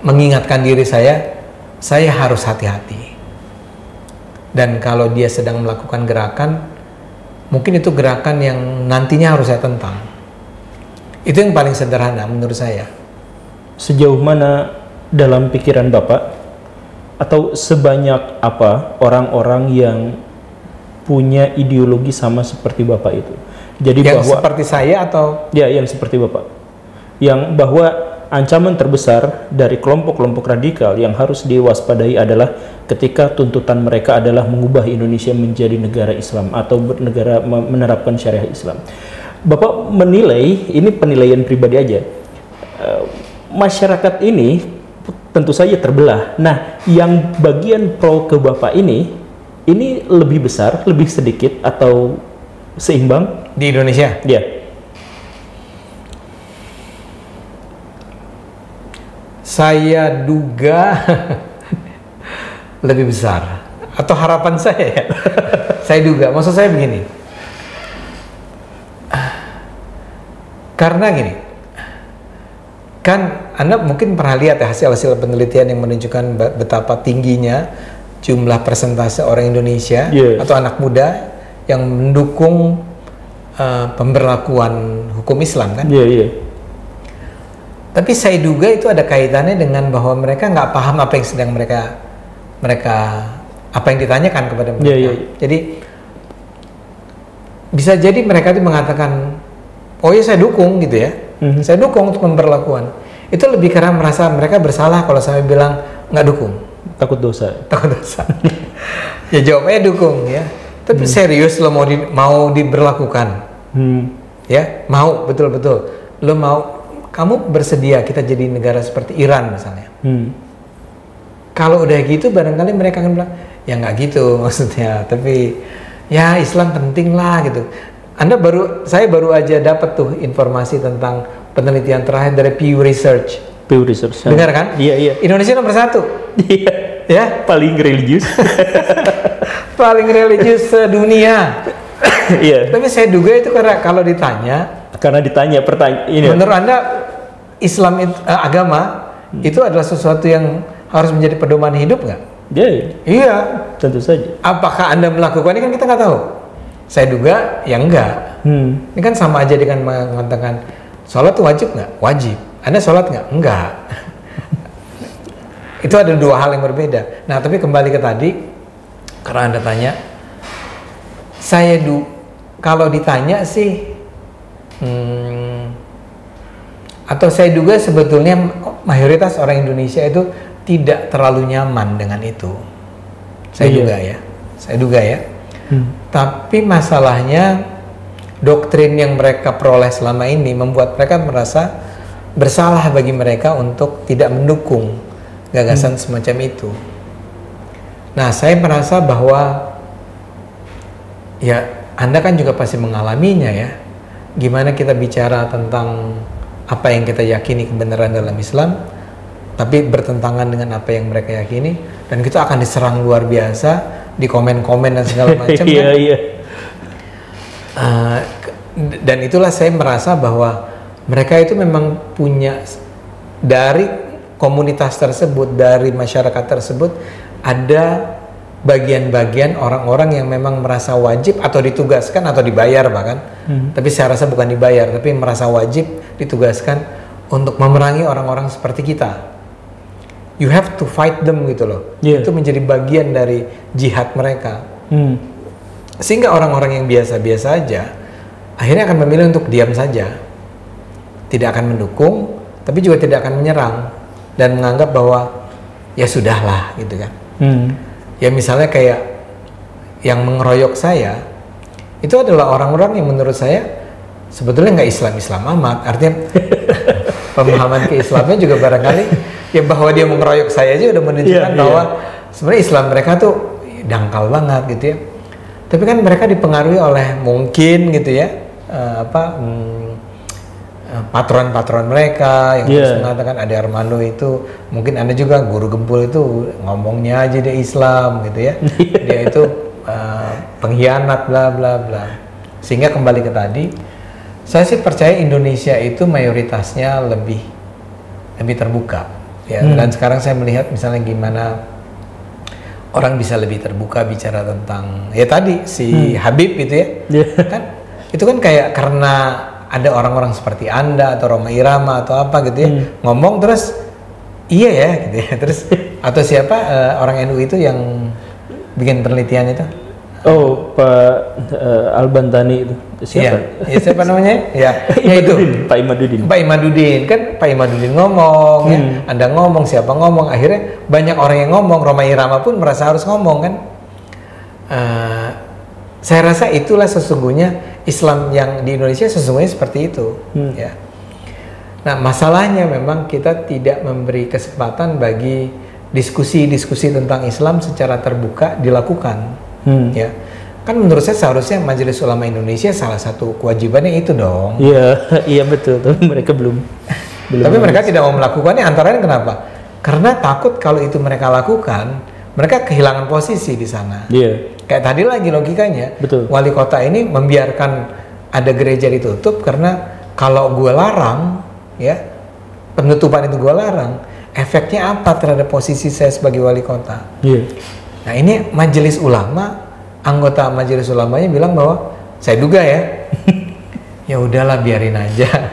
mengingatkan diri saya harus hati-hati. Dan kalau dia sedang melakukan gerakan, mungkin itu gerakan yang nantinya harus saya tentang. Itu yang paling sederhana menurut saya. Sejauh mana dalam pikiran Bapak, atau sebanyak apa orang-orang yang punya ideologi sama seperti Bapak itu? Jadi yang bahwa seperti saya atau ya yang seperti Bapak, yang bahwa ancaman terbesar dari kelompok-kelompok radikal yang harus diwaspadai adalah ketika tuntutan mereka adalah mengubah Indonesia menjadi negara Islam atau negara menerapkan syariah Islam. Bapak menilai, ini penilaian pribadi aja, masyarakat ini tentu saja terbelah. Nah, yang bagian pro ke Bapak ini lebih besar, lebih sedikit, atau seimbang di Indonesia? Ya. Saya duga lebih besar, atau harapan saya ya. Saya duga, maksud saya begini. Karena gini, kan Anda mungkin pernah lihat ya hasil-hasil penelitian yang menunjukkan betapa tingginya jumlah persentase orang Indonesia atau anak muda yang mendukung pemberlakuan hukum Islam kan? Tapi saya duga itu ada kaitannya dengan bahwa mereka nggak paham apa yang sedang mereka apa yang ditanyakan kepada mereka. Jadi bisa jadi mereka itu mengatakan, oh ya saya dukung gitu ya, saya dukung untuk pemberlakuan. Itu lebih karena merasa mereka bersalah kalau saya bilang nggak dukung. Takut dosa. Takut dosa. Ya jawabnya dukung ya. Tapi serius lo mau diberlakukan? Ya mau betul-betul. Lo mau, kamu bersedia kita jadi negara seperti Iran misalnya? Kalau udah gitu barangkali mereka akan bilang ya nggak gitu maksudnya. Tapi ya Islam penting lah gitu. Saya baru aja dapat tuh informasi tentang penelitian terakhir dari Pew Research Pew Research. Dengar kan? Iya, iya. Indonesia nomor 1. Iya. Ya, Paling religius. paling religius sedunia. Iya. Tapi saya duga itu karena kalau ditanya, Karena ditanya ini. menurut Anda Islam agama itu adalah sesuatu yang harus menjadi pedoman hidup nggak? Ya, Iya. tentu saja. Apakah Anda melakukan ini kan kita nggak tahu. Saya duga ya enggak. Ini kan sama aja dengan mengatakan sholat itu wajib nggak? Wajib. Anda sholat nggak? Enggak. Itu ada dua hal yang berbeda. Nah, tapi kembali ke tadi, karena Anda tanya, kalau ditanya sih, atau saya duga sebetulnya mayoritas orang Indonesia itu tidak terlalu nyaman dengan itu. Saya duga ya. Tapi masalahnya doktrin yang mereka peroleh selama ini membuat mereka merasa bersalah bagi mereka untuk tidak mendukung gagasan semacam itu. Nah, saya merasa bahwa ya Anda kan juga pasti mengalaminya ya. Gimana kita bicara tentang apa yang kita yakini kebenaran dalam Islam, tapi bertentangan dengan apa yang mereka yakini, dan kita akan diserang luar biasa di komen-komen dan segala macam. Iya, iya. Dan itulah saya merasa bahwa mereka itu memang punya, dari komunitas tersebut, dari masyarakat tersebut, ada bagian-bagian orang-orang yang memang merasa wajib atau ditugaskan atau dibayar bahkan, tapi saya rasa bukan dibayar, tapi merasa wajib ditugaskan untuk memerangi orang-orang seperti kita. You have to fight them gitu loh. Itu menjadi bagian dari jihad mereka. Sehingga orang-orang yang biasa-biasa aja akhirnya akan memilih untuk diam saja, tidak akan mendukung, tapi juga tidak akan menyerang dan menganggap bahwa ya sudahlah gitu kan. Ya misalnya kayak yang mengeroyok saya itu adalah orang-orang yang menurut saya sebetulnya nggak Islam amat, artinya pemahaman keislamannya juga barangkali ya bahwa dia mengeroyok saya aja udah menunjukkan bahwa sebenarnya Islam mereka tuh dangkal banget gitu ya. Tapi kan mereka dipengaruhi oleh mungkin gitu ya patron-patron mereka yang terus mengatakan Ade Armando itu, mungkin Anda juga guru gembul itu ngomongnya aja dia Islam gitu ya. Dia itu pengkhianat bla bla bla. Sehingga kembali ke tadi, saya sih percaya Indonesia itu mayoritasnya lebih terbuka ya. Dan sekarang saya melihat misalnya gimana orang bisa lebih terbuka bicara tentang ya tadi si Habib itu ya. Kan itu kan kayak karena ada orang-orang seperti Anda atau Roma Irama atau apa gitu ya, ngomong terus iya ya gitu ya, terus atau siapa orang NU itu yang bikin penelitian itu? Oh, Pak Al-Bantani itu siapa? Iya, siapa namanya? Ya itu Pak Imaduddin. Pak Imaduddin kan, Pak Imaduddin ngomong ya, Anda ngomong, siapa ngomong, akhirnya banyak orang yang ngomong, Roma Irama pun merasa harus ngomong kan. Saya rasa itulah sesungguhnya Islam yang di Indonesia sesungguhnya seperti itu ya. Nah, masalahnya memang kita tidak memberi kesempatan bagi diskusi-diskusi tentang Islam secara terbuka dilakukan ya. Kan menurut saya seharusnya Majelis Ulama Indonesia salah satu kewajibannya itu dong. Iya betul, tapi mereka belum tapi mereka tidak mau melakukannya, antara lain kenapa? Karena takut kalau itu mereka lakukan, mereka kehilangan posisi di sana. Kayak tadi lagi logikanya, wali kota ini membiarkan ada gereja ditutup karena kalau gue larang, ya penutupan itu gue larang, efeknya apa terhadap posisi saya sebagai wali kota? Nah ini majelis ulama, anggota majelis ulamanya bilang bahwa saya duga ya, ya udahlah biarin aja.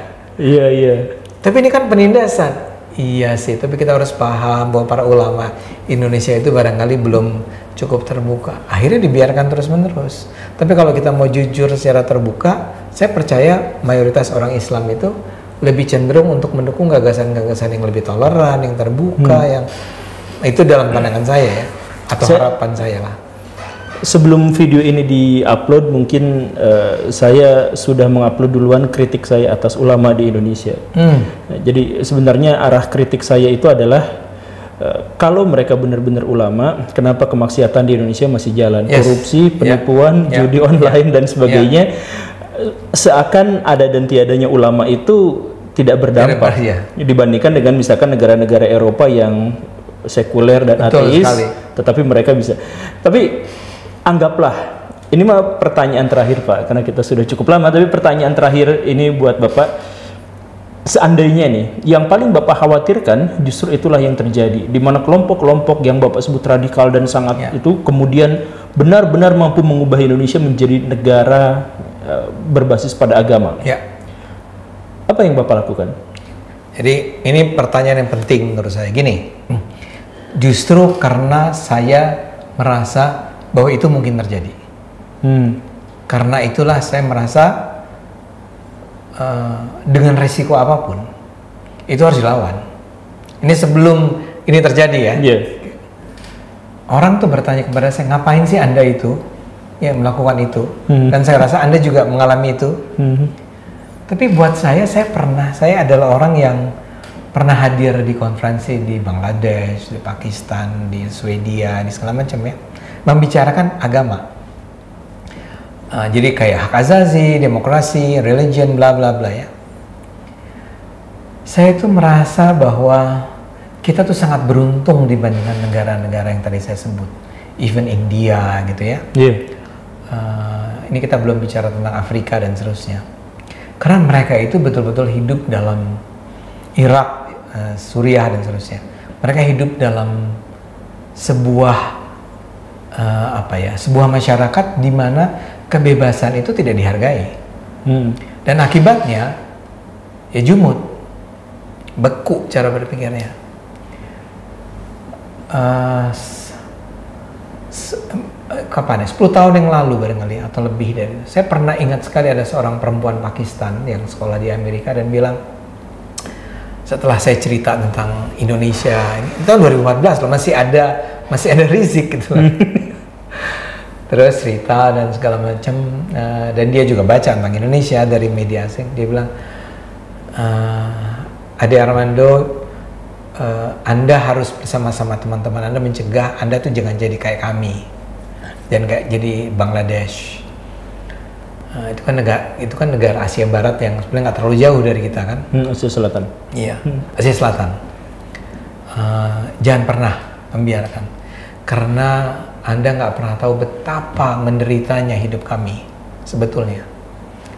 Tapi ini kan penindasan. Iya sih, tapi kita harus paham bahwa para ulama Indonesia itu barangkali belum cukup terbuka. Akhirnya dibiarkan terus-menerus. Tapi kalau kita mau jujur secara terbuka, saya percaya mayoritas orang Islam itu lebih cenderung untuk mendukung gagasan-gagasan yang lebih toleran, yang terbuka, yang itu dalam pandangan saya ya, atau harapan saya lah. Sebelum video ini di-upload, mungkin saya sudah mengupload duluan kritik saya atas ulama di Indonesia. Jadi sebenarnya arah kritik saya itu adalah kalau mereka benar-benar ulama, kenapa kemaksiatan di Indonesia masih jalan? Korupsi, penipuan, judi online dan sebagainya. Seakan ada dan tiadanya ulama itu tidak berdampak dibandingkan dengan misalkan negara-negara Eropa yang sekuler dan ateis, tetapi mereka bisa. Tapi anggaplah, ini mah pertanyaan terakhir Pak, karena kita sudah cukup lama, tapi pertanyaan terakhir ini buat Bapak, seandainya nih, yang paling Bapak khawatirkan justru itulah yang terjadi, di mana kelompok-kelompok yang Bapak sebut radikal dan sangat itu kemudian benar-benar mampu mengubah Indonesia menjadi negara berbasis pada agama. Apa yang Bapak lakukan? Jadi ini pertanyaan yang penting menurut saya. Gini, justru karena saya merasa bahwa itu mungkin terjadi. Karena itulah saya merasa dengan resiko apapun itu harus dilawan. Ini sebelum ini terjadi ya. Orang tuh bertanya kepada saya, ngapain sih Anda itu ya melakukan itu? Dan saya rasa Anda juga mengalami itu. Tapi buat saya adalah orang yang pernah hadir di konferensi di Bangladesh, di Pakistan, di Swedia, di segala macam ya, membicarakan agama. Jadi kayak hak asasi, demokrasi, religion, bla bla bla ya. Saya tuh merasa bahwa kita tuh sangat beruntung dibandingkan negara-negara yang tadi saya sebut, even India gitu ya. Ini kita belum bicara tentang Afrika dan seterusnya. Karena mereka itu betul-betul hidup dalam Irak, Suriah dan seterusnya. Mereka hidup dalam sebuah sebuah masyarakat di mana kebebasan itu tidak dihargai. Dan akibatnya ya jumud, beku cara berpikirnya. Kapan ya? 10 tahun yang lalu barangkali atau lebih dari itu. Saya pernah ingat sekali ada seorang perempuan Pakistan yang sekolah di Amerika dan bilang, setelah saya cerita tentang Indonesia, ini tahun 2014 loh, masih ada Rizik gitu kan. Terus cerita dan segala macam, dan dia juga baca tentang Indonesia dari media asing. Dia bilang, Ade Armando, Anda harus bersama-sama teman-teman Anda mencegah Anda tuh jangan jadi kayak kami dan kayak jadi Bangladesh. Itu kan negara Asia Barat yang sebenarnya nggak terlalu jauh dari kita kan. Asia Selatan. Iya, Asia Selatan. Jangan pernah membiarkan, karena Anda nggak pernah tahu betapa menderitanya hidup kami sebetulnya.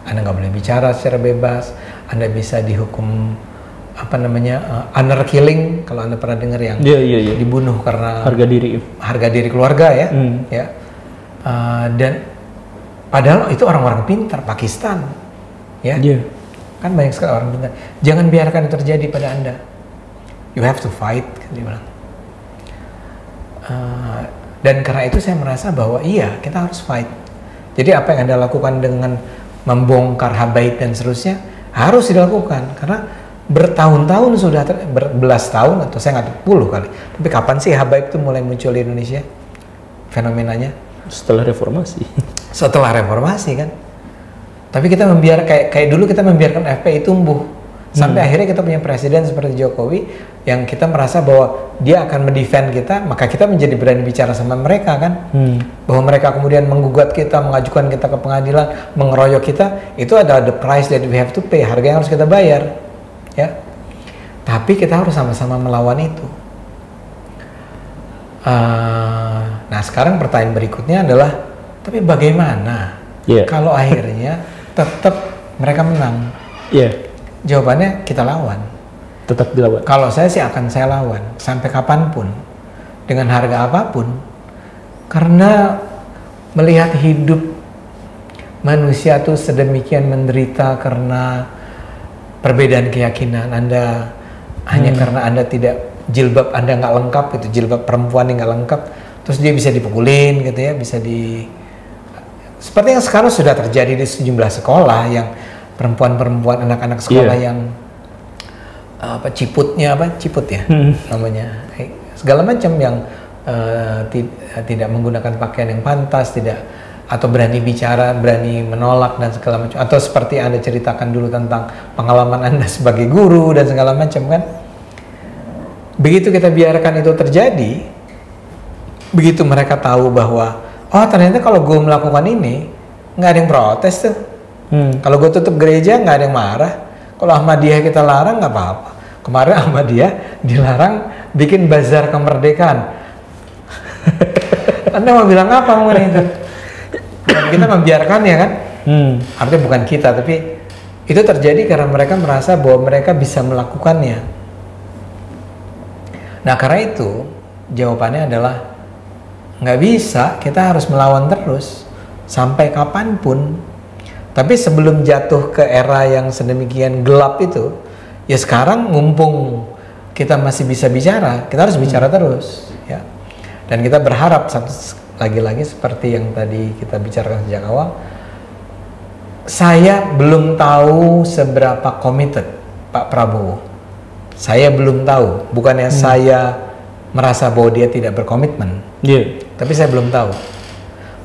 Anda nggak boleh bicara secara bebas. Anda bisa dihukum honor killing, kalau Anda pernah dengar yang dibunuh karena harga diri keluarga ya. Dan padahal itu orang-orang pintar Pakistan ya. Kan banyak sekali orang pintar. Jangan biarkan itu terjadi pada Anda. You have to fight, dia bilang. Dan karena itu saya merasa bahwa iya, kita harus fight. Jadi apa yang Anda lakukan dengan membongkar habaib dan seterusnya harus dilakukan, karena bertahun-tahun sudah, berbelas tahun atau saya nggak tahu puluh kali. Tapi kapan sih habaib itu mulai muncul di Indonesia? Fenomenanya setelah reformasi. Setelah reformasi kan. Tapi kita kayak dulu kita membiarkan FPI tumbuh sampai akhirnya kita punya presiden seperti Jokowi yang kita merasa bahwa dia akan mendefend kita, maka kita menjadi berani bicara sama mereka kan. Bahwa mereka kemudian menggugat kita, mengajukan kita ke pengadilan, mengeroyok kita, itu adalah the price that we have to pay, harga yang harus kita bayar. Ya, tapi kita harus sama-sama melawan itu. Nah sekarang pertanyaan berikutnya adalah, tapi bagaimana kalau akhirnya tetap mereka menang? Jawabannya kita lawan. Tetap dilawan. Kalau saya sih akan saya lawan sampai kapanpun, dengan harga apapun, karena melihat hidup manusia tuh sedemikian menderita karena perbedaan keyakinan Anda, hanya karena Anda tidak, jilbab Anda nggak lengkap gitu, jilbab perempuan yang nggak lengkap, terus dia bisa dipukulin gitu ya, seperti yang sekarang sudah terjadi di sejumlah sekolah, yang perempuan-perempuan, anak-anak sekolah yang ciput ya namanya, segala macam yang tidak menggunakan pakaian yang pantas, atau berani bicara, berani menolak dan segala macam, atau seperti Anda ceritakan dulu tentang pengalaman Anda sebagai guru dan segala macam kan. Begitu kita biarkan itu terjadi, begitu mereka tahu bahwa oh ternyata kalau gue melakukan ini nggak ada yang protes tuh. Kalau gue tutup gereja nggak ada yang marah, Kalau Ahmadiyah kita larang nggak apa-apa. Kemarin Ahmadiyah dilarang bikin bazar kemerdekaan. Anda mau bilang apa mengenai itu? Dan kita membiarkan ya kan? Artinya bukan kita, tapi itu terjadi karena mereka merasa bahwa mereka bisa melakukannya. Nah karena itu jawabannya adalah nggak bisa, kita harus melawan terus sampai kapanpun. Tapi sebelum jatuh ke era yang sedemikian gelap itu, ya sekarang mumpung kita masih bisa bicara, kita harus bicara terus, ya. Dan kita berharap lagi-lagi seperti yang tadi kita bicarakan sejak awal, saya belum tahu seberapa committed Pak Prabowo. Saya belum tahu, bukannya saya merasa bahwa dia tidak berkomitmen, tapi saya belum tahu.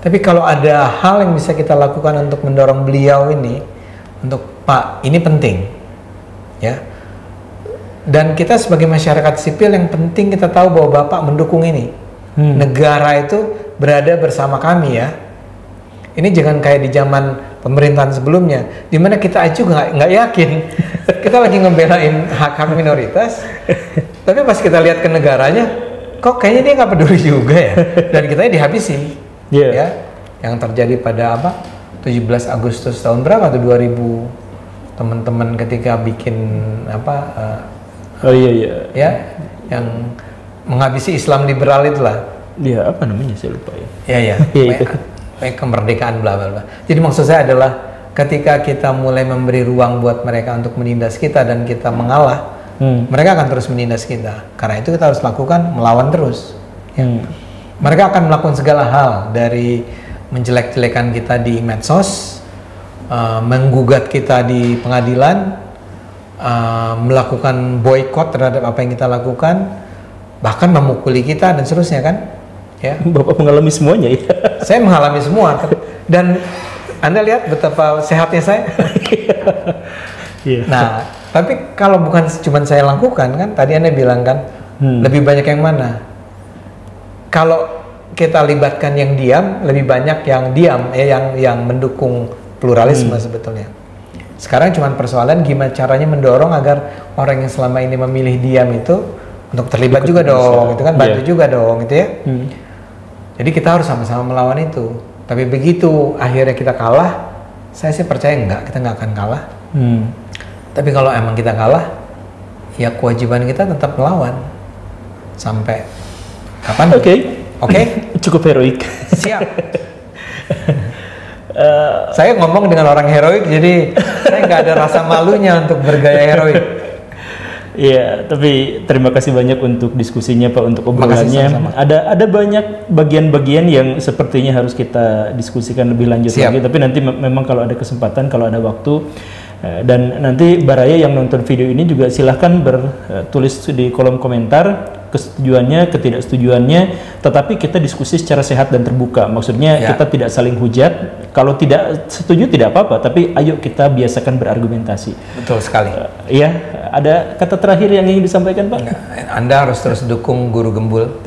Tapi kalau ada hal yang bisa kita lakukan untuk mendorong beliau ini, untuk Pak, ini penting, ya. Dan kita sebagai masyarakat sipil yang penting kita tahu bahwa Bapak mendukung ini. Negara itu berada bersama kami ya. Ini jangan kayak di zaman pemerintahan sebelumnya, di mana kita juga nggak yakin. Kita lagi ngebelain hak-hak minoritas, tapi pas kita lihat ke negaranya, kok kayaknya dia nggak peduli juga ya. Dan kita dihabisi. Ya, yang terjadi pada 17 Agustus tahun berapa tuh 2000, teman-teman ketika bikin ya, yang menghabisi Islam liberal itulah. Iya, apa namanya saya lupa ya. Iya. Kemerdekaan bla bla bla. Jadi maksud saya adalah ketika kita mulai memberi ruang buat mereka untuk menindas kita dan kita mengalah, mereka akan terus menindas kita. Karena itu kita harus lakukan melawan terus. Ya. Mereka akan melakukan segala hal, dari menjelek-jelekan kita di medsos, menggugat kita di pengadilan, melakukan boykot terhadap apa yang kita lakukan, bahkan memukuli kita dan seterusnya kan. Ya. Bapak mengalami semuanya ya? Saya mengalami semua. Dan Anda lihat betapa sehatnya saya. Nah, tapi kalau bukan cuma saya lakukan kan, tadi Anda bilang kan, lebih banyak yang mana? Kalau kita libatkan yang diam, lebih banyak yang diam, yang mendukung pluralisme sebetulnya. Sekarang cuma persoalan gimana caranya mendorong agar orang yang selama ini memilih diam itu untuk terlibat juga dong, itu kan bantu juga dong, gitu ya. Jadi kita harus sama-sama melawan itu. Tapi begitu akhirnya kita kalah, saya sih percaya kita nggak akan kalah. Tapi kalau emang kita kalah, ya kewajiban kita tetap melawan sampai kapan? Oke? Cukup heroik. Siap. Saya ngomong dengan orang heroik, jadi saya nggak ada rasa malunya untuk bergaya heroik. Iya, tapi terima kasih banyak untuk diskusinya Pak, untuk obrolannya. Ada banyak bagian-bagian yang sepertinya harus kita diskusikan lebih lanjut lagi. Tapi nanti memang kalau ada kesempatan, kalau ada waktu. Dan nanti Baraya yang nonton video ini juga silahkan bertulis di kolom komentar kesetujuannya, ketidaksetujuannya, tetapi kita diskusi secara sehat dan terbuka. Maksudnya kita tidak saling hujat. Kalau tidak setuju tidak apa-apa, tapi ayo kita biasakan berargumentasi. Betul sekali. Iya, ada kata terakhir yang ingin disampaikan Pak? Anda harus terus dukung Guru Gembul.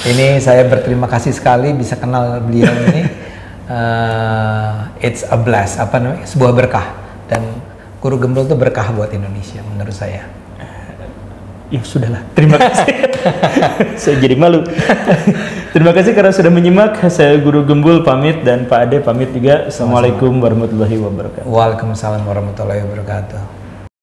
Ini saya berterima kasih sekali bisa kenal beliau ini. It's a bless, sebuah berkah. Dan Guru Gembul itu berkah buat Indonesia menurut saya. Ya sudahlah, terima kasih. Saya jadi malu. Terima kasih karena sudah menyimak. Saya Guru Gembul pamit dan Pak Ade pamit juga. Assalamualaikum warahmatullahi wabarakatuh. Waalaikumsalam warahmatullahi wabarakatuh.